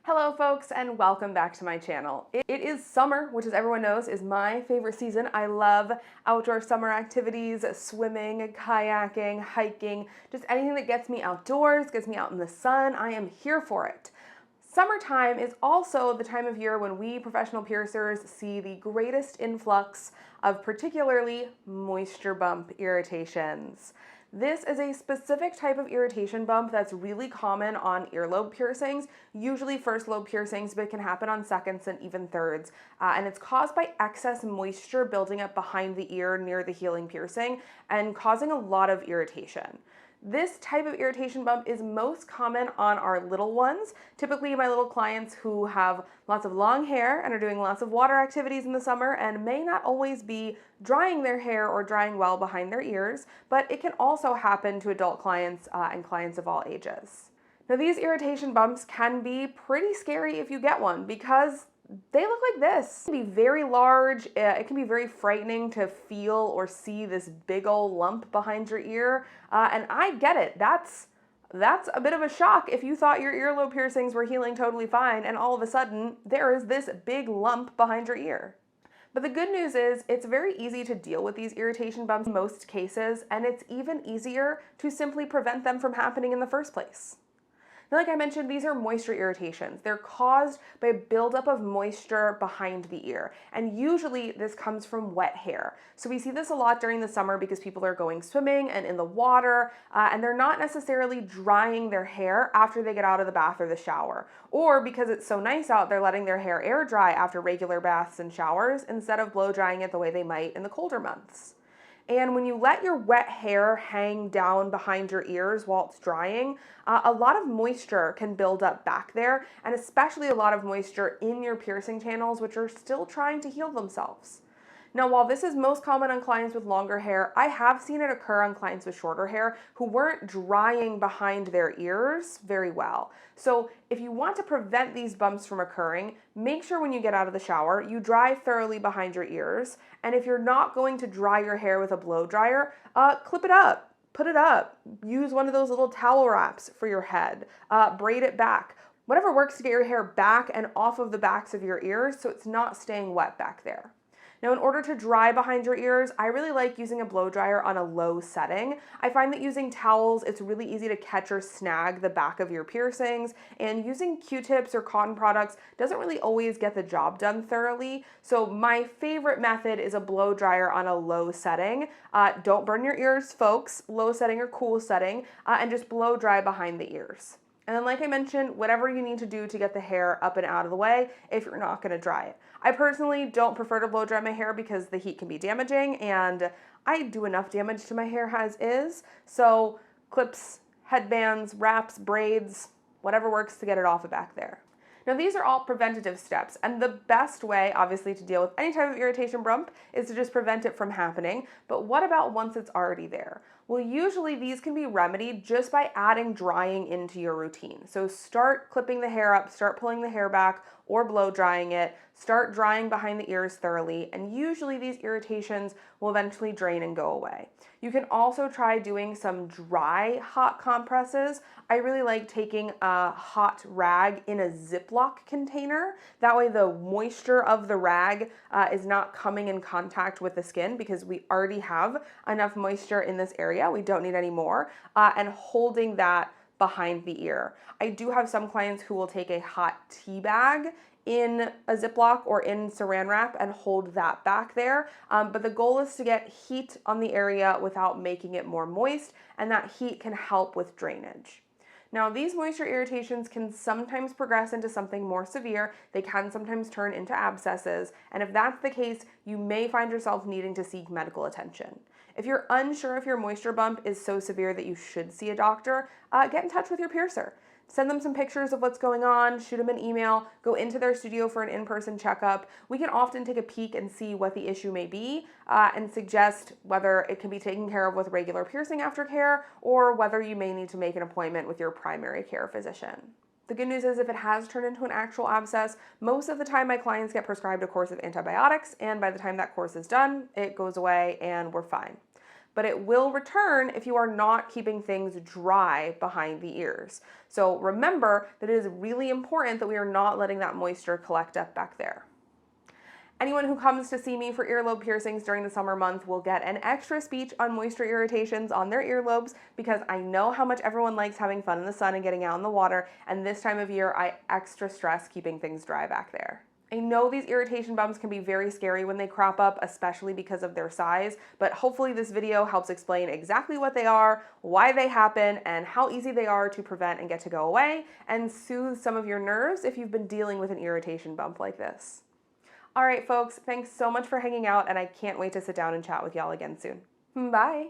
Hello folks and welcome back to my channel. It is summer, which as everyone knows is my favorite season. I love outdoor summer activities, swimming, kayaking, hiking, just anything that gets me outdoors, gets me out in the sun. I am here for it. Summertime is also the time of year when we professional piercers see the greatest influx of particularly moisture bump irritations. This is a specific type of irritation bump that's really common on earlobe piercings, usually first lobe piercings, but it can happen on seconds and even thirds. And it's caused by excess moisture building up behind the ear near the healing piercing and causing a lot of irritation. This type of irritation bump is most common on our little ones, typically my little clients who have lots of long hair and are doing lots of water activities in the summer and may not always be drying their hair or drying well behind their ears, but it can also happen to adult clients and clients of all ages. Now, these irritation bumps can be pretty scary if you get one because they look like this. It can be very large. It can be very frightening to feel or see this big old lump behind your ear. And I get it. That's a bit of a shock if you thought your earlobe piercings were healing totally fine and all of a sudden there is this big lump behind your ear. But the good news is it's very easy to deal with these irritation bumps in most cases, and it's even easier to simply prevent them from happening in the first place. Now, like I mentioned, these are moisture irritations. They're caused by a buildup of moisture behind the ear, and usually this comes from wet hair. So we see this a lot during the summer because people are going swimming and in the water, and they're not necessarily drying their hair after they get out of the bath or the shower. Or because it's so nice out, they're letting their hair air dry after regular baths and showers instead of blow drying it the way they might in the colder months. And when you let your wet hair hang down behind your ears while it's drying, a lot of moisture can build up back there, and especially a lot of moisture in your piercing channels, which are still trying to heal themselves. Now, while this is most common on clients with longer hair, I have seen it occur on clients with shorter hair who weren't drying behind their ears very well. So if you want to prevent these bumps from occurring, make sure when you get out of the shower, you dry thoroughly behind your ears. And if you're not going to dry your hair with a blow dryer, clip it up, put it up, use one of those little towel wraps for your head, braid it back. Whatever works to get your hair back and off of the backs of your ears so it's not staying wet back there. Now, in order to dry behind your ears, I really like using a blow dryer on a low setting. I find that using towels, it's really easy to catch or snag the back of your piercings, and using Q-tips or cotton products doesn't really always get the job done thoroughly. So my favorite method is a blow dryer on a low setting. Don't burn your ears, folks. Low setting or cool setting, and just blow dry behind the ears. And then, like I mentioned, whatever you need to do to get the hair up and out of the way if you're not going to dry it. I personally don't prefer to blow dry my hair because the heat can be damaging, and I do enough damage to my hair as is. So clips, headbands, wraps, braids, whatever works to get it off of back there. Now, these are all preventative steps, and the best way, obviously, to deal with any type of irritation bump is to just prevent it from happening. But what about once it's already there? Well, usually these can be remedied just by adding drying into your routine. So start clipping the hair up, start pulling the hair back, or blow drying it, start drying behind the ears thoroughly, and usually these irritations will eventually drain and go away. You can also try doing some dry hot compresses. I really like taking a hot rag in a Ziploc container. That way the moisture of the rag is not coming in contact with the skin because we already have enough moisture in this area. We don't need any more, and holding that behind the ear. I do have some clients who will take a hot tea bag in a Ziploc or in saran wrap and hold that back there. But the goal is to get heat on the area without making it more moist, and that heat can help with drainage. Now, these moisture irritations can sometimes progress into something more severe. They can sometimes turn into abscesses, and if that's the case, you may find yourself needing to seek medical attention. If you're unsure if your moisture bump is so severe that you should see a doctor, get in touch with your piercer. Send them some pictures of what's going on, shoot them an email, go into their studio for an in-person checkup. We can often take a peek and see what the issue may be and suggest whether it can be taken care of with regular piercing aftercare or whether you may need to make an appointment with your primary care physician. The good news is if it has turned into an actual abscess, most of the time my clients get prescribed a course of antibiotics, and by the time that course is done, it goes away and we're fine. but it will return if you are not keeping things dry behind the ears. So remember that it is really important that we are not letting that moisture collect up back there. Anyone who comes to see me for earlobe piercings during the summer month will get an extra speech on moisture irritations on their earlobes, because I know how much everyone likes having fun in the sun and getting out in the water, and this time of year I extra stress keeping things dry back there. I know these irritation bumps can be very scary when they crop up, especially because of their size, but hopefully this video helps explain exactly what they are, why they happen, and how easy they are to prevent and get to go away, and soothe some of your nerves if you've been dealing with an irritation bump like this. All right, folks, thanks so much for hanging out, and I can't wait to sit down and chat with y'all again soon. Bye.